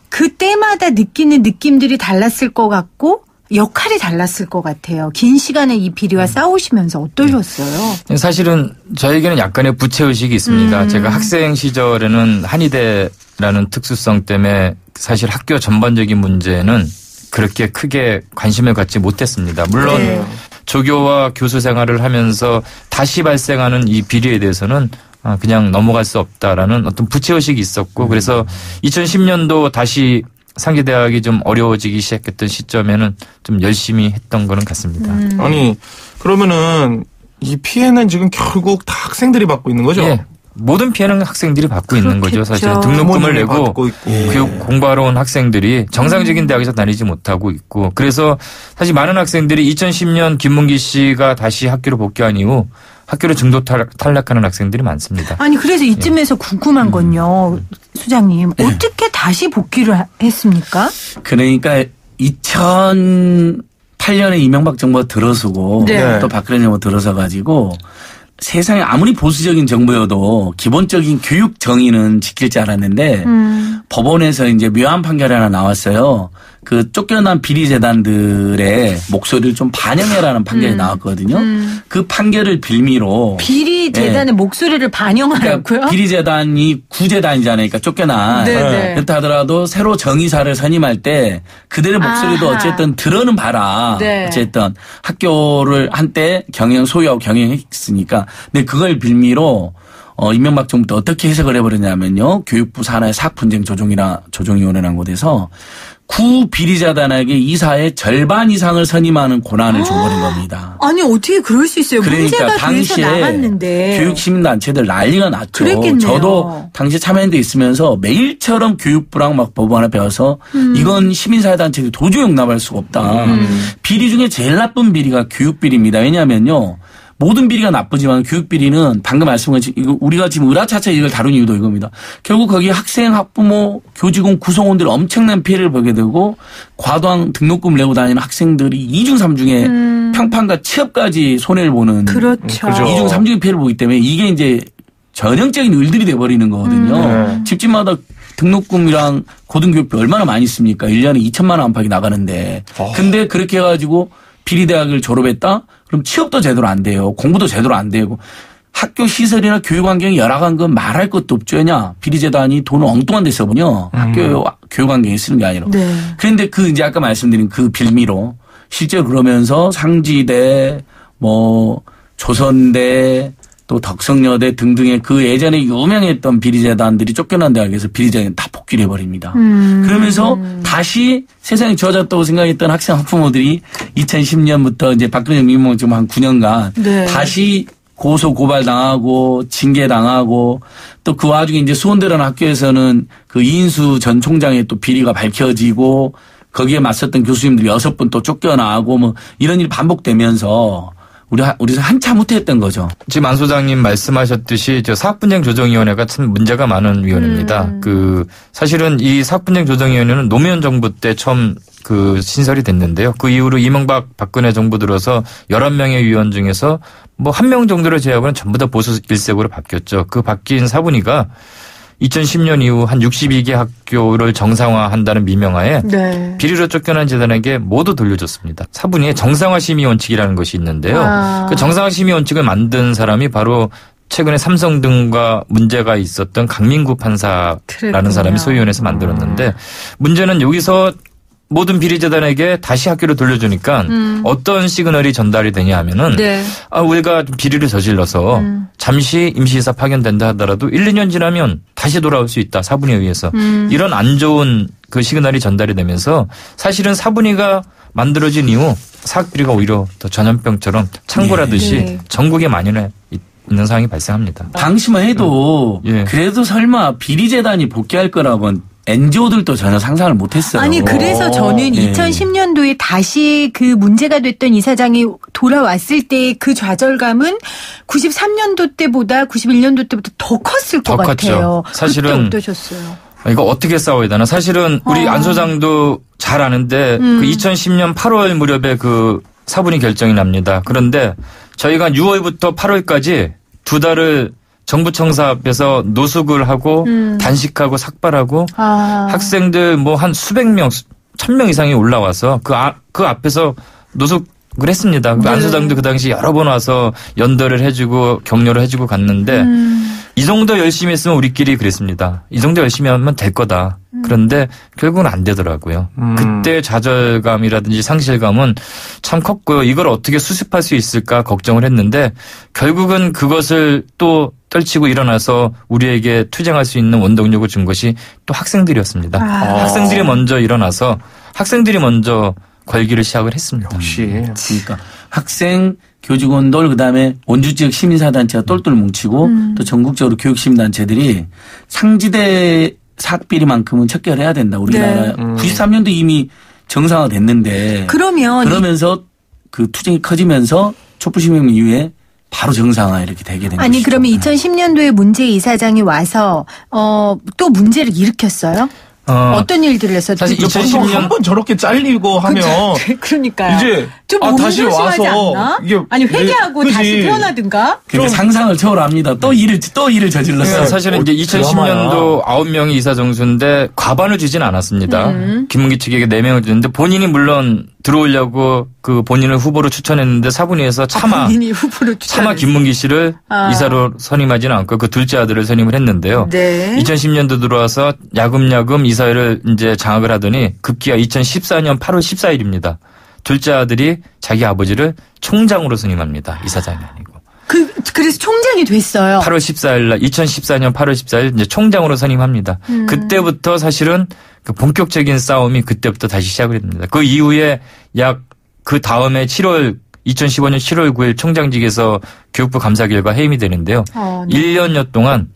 그때마다 느끼는 느낌들이 달랐을 것 같고 역할이 달랐을 것 같아요. 긴 시간을 이 비리와 싸우시면서 어떠셨어요? 사실은 저에게는 약간의 부채의식이 있습니다. 제가 학생 시절에는 한의대라는 특수성 때문에 사실 학교 전반적인 문제는 그렇게 크게 관심을 갖지 못했습니다. 물론 네. 조교와 교수 생활을 하면서 다시 발생하는 이 비리에 대해서는 그냥 넘어갈 수 없다라는 어떤 부채의식이 있었고 그래서 2010년도 다시 상지대학이 좀 어려워지기 시작했던 시점에는 좀 열심히 했던 거는 같습니다. 아니, 그러면은 이 피해는 지금 결국 다 학생들이 받고 있는 거죠? 예. 모든 피해는 학생들이 받고 있는 거죠. 사실 그렇겠죠. 등록금을 부모님이 내고 받고 있고. 교육 공부하러 온 학생들이 정상적인 대학에서 다니지 못하고 있고 그래서 사실 많은 학생들이 2010년 김문기 씨가 다시 학교로 복귀한 이후 학교로 중도 탈락하는 학생들이 많습니다. 아니 그래서 이쯤에서 궁금한 건요. 수장님 어떻게 다시 복귀를 했습니까? 그러니까 2008년에 이명박 정부가 들어서고 네. 또 박근혜 정부가 들어서 가지고 세상에 아무리 보수적인 정부여도 기본적인 교육 정의는 지킬 줄 알았는데 법원에서 이제 묘한 판결이 하나 나왔어요. 그 쫓겨난 비리재단들의 목소리를 좀 반영해라는 판결이 나왔거든요. 그 판결을 빌미로 비리 재단의 목소리를 반영하라고요? 그러니까 비리재단이 구재단이잖아요. 그러니까 쫓겨난. 네네. 그렇다 하더라도 새로 정의사를 선임할 때 그들의 목소리도 아하. 어쨌든 들어는 봐라. 네. 어쨌든 학교를 한때 소유하고 경영했으니까. 근데 그걸 빌미로 이명박 정부 때 어떻게 해석을 해버렸냐면요. 교육부 산하의 사학분쟁 조정위원회라는 곳에서 구 비리재단에게 이사의 절반 이상을 선임하는 권한을 줘버린 겁니다. 아니 어떻게 그럴 수 있어요? 그러니까 문제가 돼서 당시에 나갔는데. 교육시민단체들 난리가 났죠. 그랬겠네요. 저도 당시 참여연대 있으면서 매일처럼 교육부랑 막 법원 앞에 와서 이건 시민사회단체들이 도저히 용납할 수가 없다. 비리 중에 제일 나쁜 비리가 교육비리입니다. 왜냐하면요. 모든 비리가 나쁘지만 교육비리는 방금 말씀하신 이거 우리가 지금 으라차차 이걸 다룬 이유도 이겁니다. 결국 거기 학생, 학부모, 교직원, 구성원들이 엄청난 피해를 보게 되고 과도한 등록금 내고 다니는 학생들이 2중 3중에 평판과 취업까지 손해를 보는 그렇죠. 2중 3중의 피해를 보기 때문에 이게 이제 전형적인 일들이 돼버리는 거거든요. 집집마다 등록금이랑 고등교육비 얼마나 많이 씁니까? 1년에 2천만 원 안팎이 나가는데. 근데 그렇게 해가지고 비리대학을 졸업했다? 그럼 취업도 제대로 안 돼요. 공부도 제대로 안 되고. 학교 시설이나 교육 환경이 열악한 건 말할 것도 없죠. 왜냐? 비리재단이 돈을 엉뚱한 데 써보냐. 학교 교육 환경에 쓰는 게 아니라. 네. 그런데 그 이제 아까 말씀드린 그 빌미로 실제로 그러면서 상지대, 조선대, 또 덕성여대 등등의 그 예전에 유명했던 비리재단들이 쫓겨난 대학에서 비리재단이 다 복귀를 해버립니다. 그러면서 다시 세상이 좋아졌다고 생각했던 학생 학부모들이 2010년부터 이제 박근혜 정부 지금 한 9년간 네. 다시 고소 고발 당하고 징계 당하고 또 그 와중에 이제 수원대라는 학교에서는 그 이인수 전 총장의 또 비리가 밝혀지고 거기에 맞섰던 교수님들이 6분 또 쫓겨나고 뭐 이런 일이 반복되면서 우리 한참 후퇴했던 거죠. 지금 안 소장님 말씀하셨듯이 저 사학분쟁 조정위원회가 참 문제가 많은 위원회입니다. 사실은 이 사학분쟁 조정위원회는 노무현 정부 때 처음 신설이 됐는데요. 그 이후로 이명박 박근혜 정부 들어서 11명의 위원 중에서 뭐 1명 정도를 제외하고는 전부 다 보수 일색으로 바뀌었죠. 그 바뀐 사분위가 2010년 이후 한 62개 학교를 정상화한다는 미명하에 네. 비리로 쫓겨난 재단에게 모두 돌려줬습니다. 사분위에 정상화 심의 원칙이라는 것이 있는데요. 그 정상화 심의 원칙을 만든 사람이 바로 최근에 삼성 등과 문제가 있었던 강민구 판사라는 그랬군요. 사람이 소위원회에서 만들었는데 문제는 여기서 모든 비리재단에게 다시 학교를 돌려주니까 어떤 시그널이 전달이 되냐 하면은 네. 우리가 비리를 저질러서 잠시 임시이사 파견된다 하더라도 1, 2년 지나면 다시 돌아올 수 있다. 사분위에 의해서. 이런 안 좋은 그 시그널이 전달이 되면서 사실은 사분위가 만들어진 이후 사학비리가 오히려 더 전염병처럼 창궐하듯이 네. 전국에 만연해 있는 상황이 발생합니다. 당시만 해도 예. 그래도 설마 비리재단이 복귀할 거라고는 NGO들도 전혀 상상을 못했어요. 아니 그래서 저는 네. 2010년도에 다시 그 문제가 됐던 이사장이 돌아왔을 때 그 좌절감은 93년도 때보다 91년도 때보다 더 컸을 것 더 컸죠. 같아요. 사실은 그때 어떠셨어요? 이거 어떻게 싸워야 되나? 사실은 우리 안 소장도 잘 아는데 그 2010년 8월 무렵에 그 사분위 결정이 납니다. 그런데 저희가 6월부터 8월까지 2달을 정부 청사 앞에서 노숙을 하고 단식하고 삭발하고 학생들 뭐 한 수백 명, 1000명 이상이 올라와서 그 앞에서 노숙을 했습니다. 네. 안 소장도 그 당시 여러 번 와서 연대를 해주고 격려를 해주고 갔는데 이 정도 열심히 했으면 우리끼리 그랬습니다. 이 정도 열심히 하면 될 거다. 그런데 결국은 안 되더라고요. 그때 좌절감이라든지 상실감은 참 컸고요. 이걸 어떻게 수습할 수 있을까 걱정을 했는데 결국은 그것을 또 떨치고 일어나서 우리에게 투쟁할 수 있는 원동력을 준 것이 또 학생들이었습니다. 학생들이 먼저 일어나서 학생들이 먼저 걸기를 시작을 했습니다. 역시. 그러니까 학생, 교직원들 그다음에 원주 지역 시민사단체가 똘똘 뭉치고 또 전국적으로 교육시민단체들이 상지대 사학비리만큼은 척결해야 된다. 우리나라 93년도 이미 정상화됐는데 그러면서 그 투쟁이 커지면서 촛불시민혁명 이후에 바로 정상화 이렇게 되게 된 아니 것이죠. 그러면 2010년도에 문재 이사장이 와서 또 문제를 일으켰어요? 어떤 일들을 해서 사실 보통 2010년 한 번 저렇게 잘리고 하면 그러니까요. 이제 좀 다시 몸조심하지 와서 않나? 이게 아니 회개하고 그지. 다시 태어나든가? 그러니까 상상을 초월합니다. 또 일을 저질렀어요. 그러니까 사실은 이제 2010년도 9명이 이사 정수인데 과반을 주진 않았습니다. 김문기 측에게 4명을 주는데 본인이 물론 들어오려고 그 본인을 후보로 추천했는데 사분위에서 차마 김문기 씨를 이사로 선임하지는 않고 그 둘째 아들을 선임을 했는데요. 네. 2010년도 들어와서 야금야금 이사회를 이제 장악을 하더니 급기야 2014년 8월 14일입니다. 둘째 아들이 자기 아버지를 총장으로 선임합니다. 이사장이 아니고. 그래서 총장이 됐어요. 8월 14일 날 2014년 8월 14일 이제 총장으로 선임합니다. 그때부터 사실은 그 본격적인 싸움이 그때부터 다시 시작을 했습니다. 그 이후에 그 다음에 2015년 7월 9일 총장직에서 교육부 감사 결과 해임이 되는데요. 네. 1년여 동안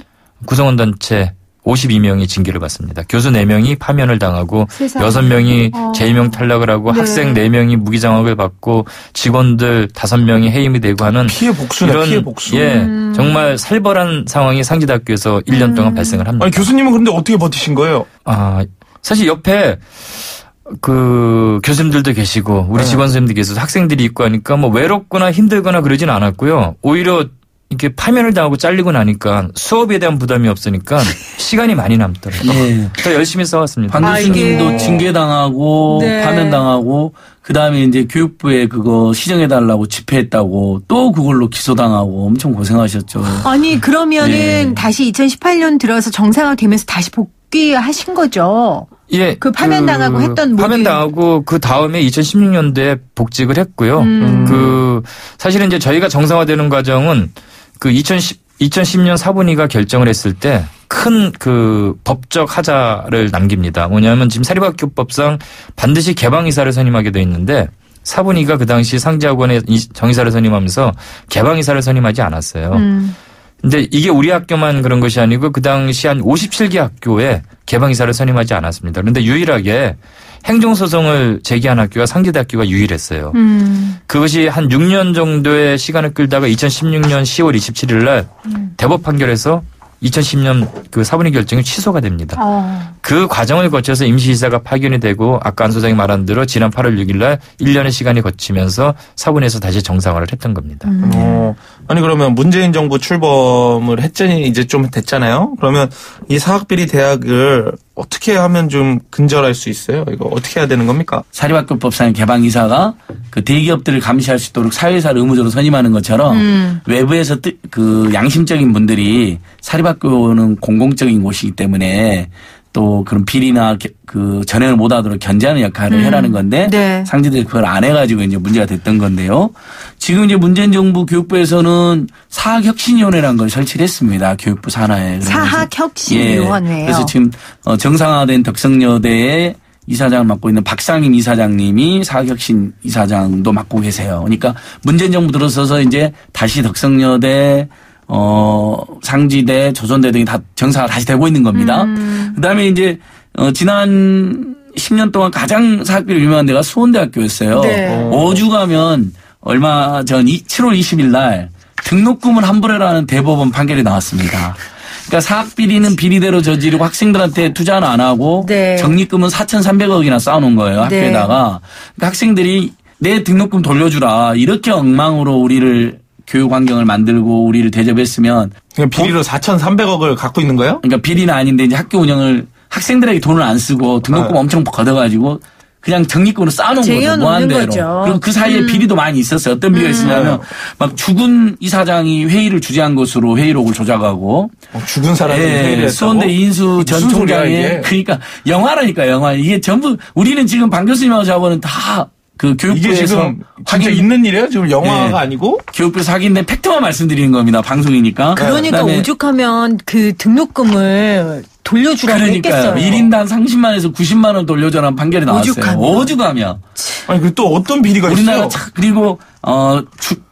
구성원 단체 52명이 징계를 받습니다. 교수 4명이 파면을 당하고 세상에. 6명이 재임용 탈락을 하고 네. 학생 4명이 무기장학을 받고 직원들 5명이 해임이 되고 하는 피해 복수네, 이런 피해 복수. 예, 정말 살벌한 상황이 상지대학교에서 1년 동안 발생을 합니다. 아니 교수님은 그런데 어떻게 버티신 거예요? 사실 옆에 그 교수님들도 계시고 우리 직원 선생님도 계셔서 학생들이 있고 하니까 뭐 외롭거나 힘들거나 그러진 않았고요. 오히려 이렇게 파면을 당하고 잘리고 나니까 수업에 대한 부담이 없으니까 시간이 많이 남더라고요. 예. 더 열심히 싸웠습니다. 반 교수님도 징계당하고 네. 파면당하고 그다음에 이제 교육부에 그거 시정해달라고 집회했다고 또 그걸로 기소당하고 엄청 고생하셨죠. 아니 그러면은 다시 2018년 들어서 정상화되면서 다시 복귀하신 거죠? 예. 그 파면당하고 했던 모든. 파면당하고 그 다음에 2016년도에 복직을 했고요. 그 사실은 이제 저희가 정상화되는 과정은 그 2010년 사분위가 결정을 했을 때 큰 그 법적 하자를 남깁니다. 뭐냐면 지금 사립학교법상 반드시 개방이사를 선임하게 돼 있는데 사분이가 그 당시 상지학원에 정이사를 선임하면서 개방이사를 선임하지 않았어요. 근데 이게 우리 학교만 그런 것이 아니고 그 당시 한 57개 학교에 개방이사를 선임하지 않았습니다. 그런데 유일하게 행정소송을 제기한 학교가 상지대학교가 유일했어요. 그것이 한 6년 정도의 시간을 끌다가 2016년 10월 27일 날 대법 판결에서 2010년 그 사분위 결정이 취소가 됩니다. 그 과정을 거쳐서 임시이사가 파견이 되고 아까 안 소장이 말한 대로 지난 8월 6일 날 1년의 시간이 거치면서 사분위에서 다시 정상화를 했던 겁니다. 아니 그러면 문재인 정부 출범을 했더니 이제 좀 됐잖아요. 그러면 이 사학비리 대학을 어떻게 하면 좀 근절할 수 있어요? 이거 어떻게 해야 되는 겁니까? 사립학교법상 개방이사가 그 대기업들을 감시할 수 있도록 사회이사를 의무적으로 선임하는 것처럼 외부에서 그 양심적인 분들이 사립학교는 공공적인 곳이기 때문에 또 그런 비리나 그 전행을 못하도록 견제하는 역할을 해라는 건데 네. 상지들이 그걸 안 해가지고 이제 문제가 됐던 건데요. 지금 이제 문재인 정부 교육부에서는 사학혁신위원회라는 걸 설치를 했습니다. 교육부 산하에. 사학혁신위원회요. 예. 그래서 지금 정상화된 덕성여대의 이사장을 맡고 있는 박상임 이사장님이 사학혁신 이사장도 맡고 계세요. 그러니까 문재인 정부 들어서서 이제 다시 덕성여대 상지대, 조선대 등이 다 정상화 다시 되고 있는 겁니다. 그다음에 이제 지난 10년 동안 가장 사학비리 유명한 데가 수원대학교였어요. 네. 5주 가면 얼마 전 7월 20일 날 등록금을 환불해라는 대법원 판결이 나왔습니다. 그러니까 사학비리는 비리대로 저지르고 학생들한테 투자는 안 하고 네. 적립금은 4,300억이나 쌓아놓은 거예요. 학교에다가. 그러니까 학생들이 내 등록금 돌려주라. 이렇게 엉망으로 우리를 교육 환경을 만들고 우리를 대접했으면. 그러니까 비리로 4,300억을 갖고 있는 거예요? 그러니까 비리는 아닌데 이제 학교 운영을 학생들에게 돈을 안 쓰고 등록금 엄청 걷어가지고 그냥 적립금으로 쌓아놓은 거죠. 무한대로. 그리고 그 사이에 비리도 많이 있었어요. 어떤 비리가 있었냐면 막 죽은 이사장이 회의를 주재한 것으로 회의록을 조작하고. 죽은 사람이 회의를 했다고? 수원대 이인수 전 총장의 그러니까 영화라니까 영화. 이게 전부 우리는 지금 방 교수님하고 저하고는 다 그 교육부에서 이게 지금 진짜 있는 일이에요? 지금 영화가 아니고? 교육부에서 확인된 팩트만 말씀드리는 겁니다. 방송이니까. 그러니까 오죽하면 그 등록금을 돌려주라고 했겠어요. 1인당 30만 원에서 90만 원 돌려줘라는 판결이 나왔어요. 오죽하면. 아니 그리고 또 어떤 비리가 우리나라 있어요? 그리고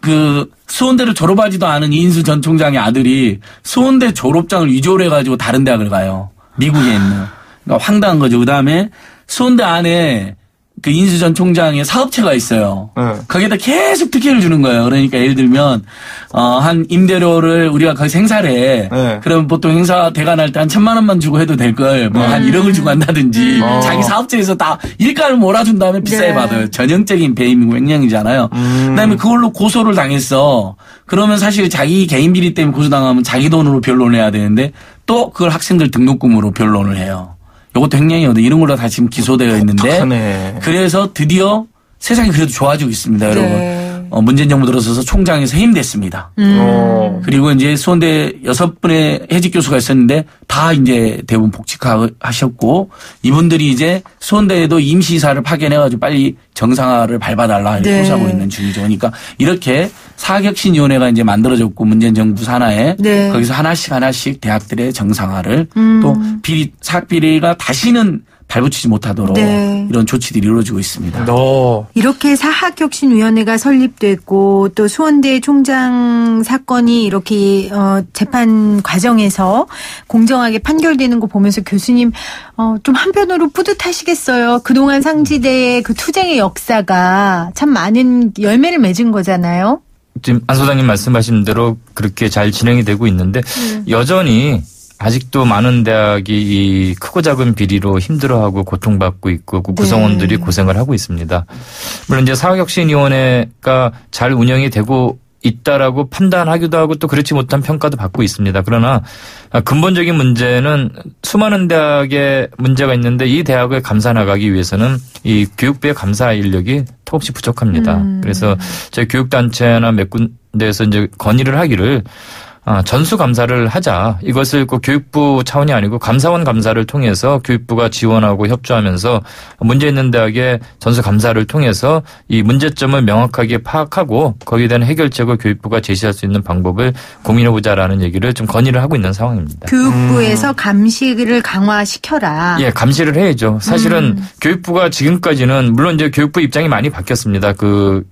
그 수원대를 졸업하지도 않은 이인수 전 총장의 아들이 수원대 졸업장을 위조를 해가지고 다른 대학을 가요. 미국에 있는. 그러니까 황당한 거죠. 그다음에 수원대 안에 그 인수 전 총장의 사업체가 있어요. 거기에다 계속 특혜를 주는 거예요. 그러니까 예를 들면 한 임대료를 우리가 거기서 행사를 해. 그러면 보통 행사 대관할 때 한 1,000만 원만 주고 해도 될 걸 뭐 한 1억을 주고 한다든지 자기 사업체에서 다 일가를 몰아준 다음에 비싸게 받아요. 전형적인 배임이고 횡령이잖아요. 그다음에 그걸로 고소를 당했어. 그러면 사실 자기 개인 비리 때문에 고소당하면 자기 돈으로 변론을 해야 되는데 또 그걸 학생들 등록금으로 변론을 해요. 이것도 횡령이거든요. 이런 걸로 다 지금 기소되어 있는데. 독특하네. 그래서 드디어 세상이 그래도 좋아지고 있습니다. 네. 여러분. 문재인 정부 들어서서 총장에서 해임됐습니다. 그리고 이제 수원대 6분의 해직 교수가 있었는데 다 이제 대부분 복직하셨고 이분들이 이제 수원대에도 임시이사를 파견해가지고 빨리 정상화를 밟아달라 이렇게 호소하고 있는 중이죠. 그러니까 이렇게 사학혁신위원회가 이제 만들어졌고 문재인 정부 산하에 거기서 하나씩 대학들의 정상화를 또 사학비리가 다시는 발붙이지 못하도록 이런 조치들이 이루어지고 있습니다. 이렇게 사학혁신위원회가 설립됐고 또 수원대 총장 사건이 이렇게 재판 과정에서 공정하게 판결되는 거 보면서 교수님 좀 한편으로 뿌듯하시겠어요. 그동안 상지대의 그 투쟁의 역사가 참 많은 열매를 맺은 거잖아요. 지금 안 소장님 말씀하신 대로 그렇게 잘 진행이 되고 있는데 여전히 아직도 많은 대학이 이 크고 작은 비리로 힘들어하고 고통받고 있고 그 구성원들이 고생을 하고 있습니다. 물론 이제 사학혁신위원회가 잘 운영이 되고 있다라고 판단하기도 하고 또 그렇지 못한 평가도 받고 있습니다. 그러나 근본적인 문제는 수많은 대학에 문제가 있는데 이 대학을 감사 나가기 위해서는 이 교육부의 감사 인력이 턱없이 부족합니다. 그래서 저희 교육단체나 몇 군데에서 이제 건의를 하기를 전수감사를 하자. 이것을 꼭 교육부 차원이 아니고 감사원 감사를 통해서 교육부가 지원하고 협조하면서 문제 있는 대학의 전수감사를 통해서 이 문제점을 명확하게 파악하고 거기에 대한 해결책을 교육부가 제시할 수 있는 방법을 고민해보자라는 얘기를 좀 건의를 하고 있는 상황입니다. 교육부에서 감시를 강화시켜라. 예, 감시를 해야죠. 사실은 교육부가 지금까지는 물론 이제 교육부 입장이 많이 바뀌었습니다.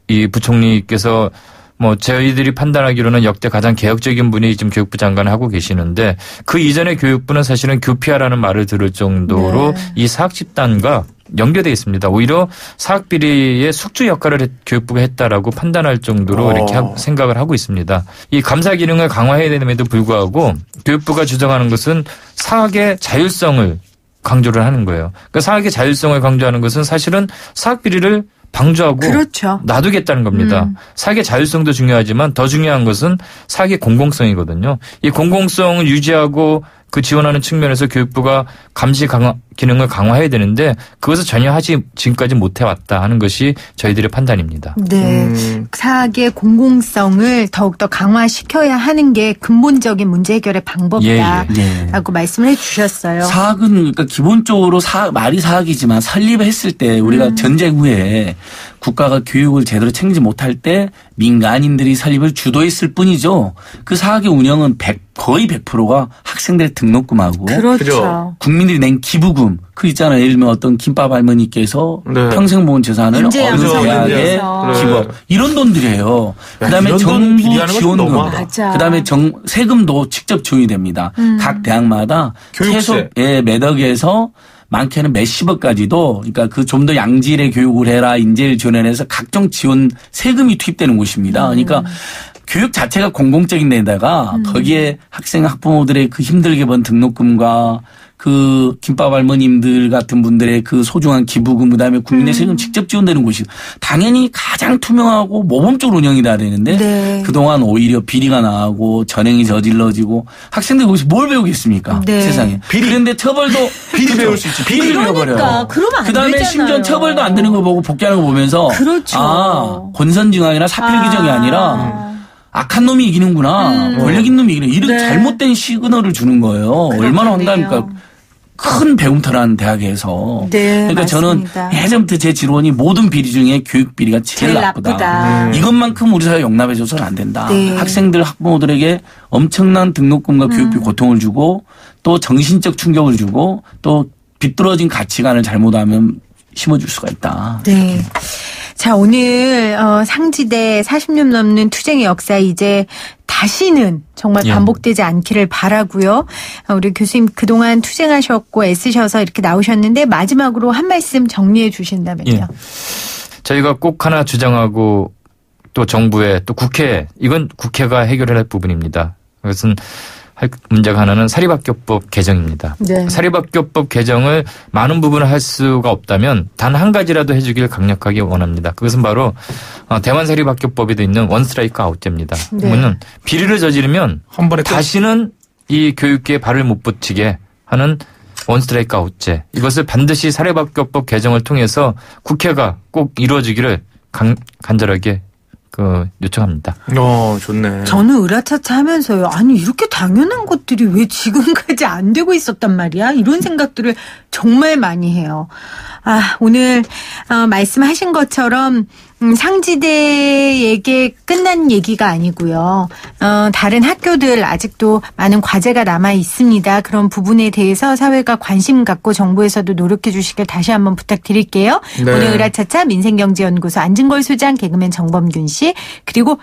이 부총리께서 저희들이 판단하기로는 역대 가장 개혁적인 분이 지금 교육부 장관을 하고 계시는데 그 이전의 교육부는 사실은 교피하라는 말을 들을 정도로 이 사학 집단과 연계되어 있습니다. 오히려 사학 비리의 숙주 역할을 교육부가 했다라고 판단할 정도로 이렇게 생각을 하고 있습니다. 이 감사 기능을 강화해야 됨에도 불구하고 교육부가 주장하는 것은 사학의 자율성을 강조를 하는 거예요. 그러니까 사학의 자율성을 강조하는 것은 사실은 사학 비리를 방조하고 그렇죠. 놔두겠다는 겁니다. 사학의 자율성도 중요하지만 더 중요한 것은 사학의 공공성이거든요. 이 공공성을 유지하고 그 지원하는 측면에서 교육부가 감시 기능을 강화해야 되는데 그것을 전혀 지금까지 못해왔다 하는 것이 저희들의 판단입니다. 네. 사학의 공공성을 더욱더 강화시켜야 하는 게 근본적인 문제 해결의 방법이다라고 말씀을 해 주셨어요. 사학은 그러니까 기본적으로 말이 사학이지만 설립했을 때 우리가 전쟁 후에 국가가 교육을 제대로 챙기지 못할 때 민간인들이 설립을 주도했을 뿐이죠. 그 사학의 운영은 거의 100%가 학생들의 등록금하고 그렇죠. 국민들이 낸 기부금 그 있잖아요. 예를 들면 어떤 김밥 할머니께서 평생 모은 재산을 어느 대학에 기부 이런 돈들이에요. 그다음에 정부 지원금, 그다음에 세금도 직접 지원이 됩니다. 각 대학마다 최소 몇 억에서 많게는 몇십억까지도 그러니까 좀 더 양질의 교육을 해라 인재를 지원해서 각종 지원 세금이 투입되는 곳입니다. 그러니까 교육 자체가 공공적인 데다가 거기에 학생 학부모들의 그 힘들게 번 등록금과 그 김밥 할머님들 같은 분들의 그 소중한 기부금 그다음에 국민의 세금 직접 지원되는 곳이 당연히 가장 투명하고 모범적으로 운영이 돼야 되는데 그동안 오히려 비리가 나고 전행이 저질러지고 학생들이 거기서 뭘 배우겠습니까? 세상에. 그런데 처벌도 비리 배울 수 있지. 비리를 배워버려요. 그러면 안 그다음에 되잖아요. 심지어 처벌도 안 되는 거 보고 복귀하는 거 보면서 권선징악이나 사필규정이 아니라 악한 놈이 이기는구나. 권력 있는 놈이 이기는 이런 잘못된 시그널을 주는 거예요. 얼마나 황당합니까? 큰 배움터라는 대학에서. 그러니까 맞습니다. 저는 예전부터 제 지론이 모든 비리 중에 교육 비리가 제일 나쁘다. 이것만큼 우리 사회에 용납해줘서는 안 된다. 학생들 학부모들에게 엄청난 등록금과 교육비 고통을 주고 또 정신적 충격을 주고 또 비뚤어진 가치관을 잘못하면 심어줄 수가 있다. 자, 오늘 상지대 40년 넘는 투쟁의 역사 이제 다시는 정말 반복되지 않기를 바라고요. 우리 교수님 그동안 투쟁하셨고 애쓰셔서 이렇게 나오셨는데 마지막으로 한 말씀 정리해 주신다면요. 저희가 꼭 하나 주장하고 또 정부에 또 국회 이건 국회가 해결해야 할 부분입니다. 그것은 문제가 하나는 사립학교법 개정입니다. 사립학교법 개정을 많은 부분을 할 수가 없다면 단 한 가지라도 해주길 강력하게 원합니다. 그것은 바로 대만 사립학교법에 있는 원스트라이크 아웃제입니다. 그러면 비리를 저지르면 다시는 이 교육계에 발을 못 붙이게 하는 원스트라이크 아웃제. 이것을 반드시 사립학교법 개정을 통해서 국회가 꼭 이루어지기를 간절하게 요청합니다. 좋네. 저는 으라차차 하면서요. 아니, 이렇게 당연한 것들이 왜 지금까지 안 되고 있었단 말이야? 이런 생각들을 정말 많이 해요. 오늘, 말씀하신 것처럼, 상지대에게 끝난 얘기가 아니고요. 다른 학교들 아직도 많은 과제가 남아 있습니다. 그런 부분에 대해서 사회가 관심 갖고 정부에서도 노력해 주시길 다시 한번 부탁드릴게요. 오늘 으라차차 민생경제연구소 안진걸 소장, 개그맨 정범균 씨, 그리고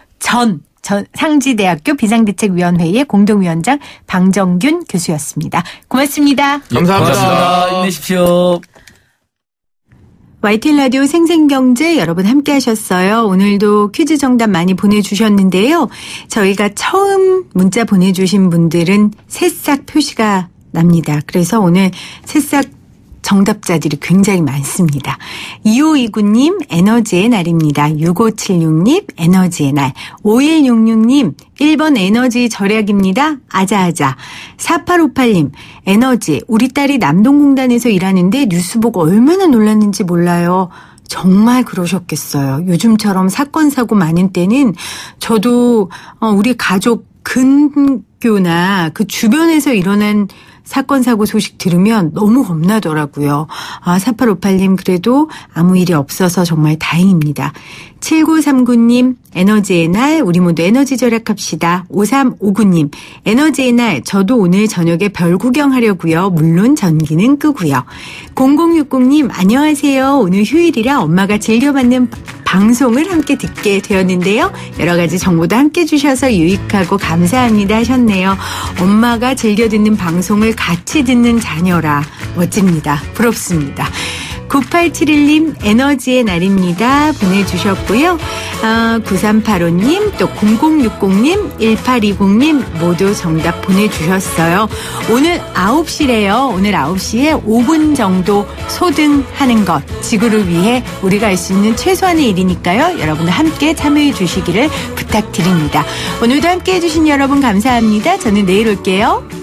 상지대학교 비상대책위원회의 공동위원장 방정균 교수였습니다. 고맙습니다. 감사합니다. 힘내십시오. YTN 라디오 생생경제 여러분 함께 하셨어요. 오늘도 퀴즈 정답 많이 보내주셨는데요. 저희가 처음 문자 보내주신 분들은 새싹 표시가 납니다. 그래서 오늘 새싹 정답자들이 굉장히 많습니다. 2529님 에너지의 날입니다. 6576님 에너지의 날. 5166님 1번 에너지 절약입니다. 아자아자. 4858님 에너지. 우리 딸이 남동공단에서 일하는데 뉴스 보고 얼마나 놀랐는지 몰라요. 정말 그러셨겠어요. 요즘처럼 사건 사고 많은 때는 저도 우리 가족 근교나 그 주변에서 일어난 사건, 사고 소식 들으면 너무 겁나더라고요. 4858님 그래도 아무 일이 없어서 정말 다행입니다. 7939님 에너지의 날 우리 모두 에너지 절약합시다. 5359님 에너지의 날 저도 오늘 저녁에 별 구경하려고요. 물론 전기는 끄고요. 0060님 안녕하세요. 오늘 휴일이라 엄마가 즐겨받는 방송을 함께 듣게 되었는데요. 여러 가지 정보도 함께 주셔서 유익하고 감사합니다 하셨네요. 엄마가 즐겨 듣는 방송을 같이 듣는 자녀라 멋집니다. 부럽습니다. 9871님 에너지의 날입니다 보내주셨고요. 9385님 또 0060님 1820님 모두 정답 보내주셨어요. 오늘 9시래요. 오늘 9시에 5분 정도 소등하는 것 지구를 위해 우리가 할 수 있는 최소한의 일이니까요. 여러분들 함께 참여해 주시기를 부탁드립니다. 오늘도 함께해 주신 여러분 감사합니다. 저는 내일 올게요.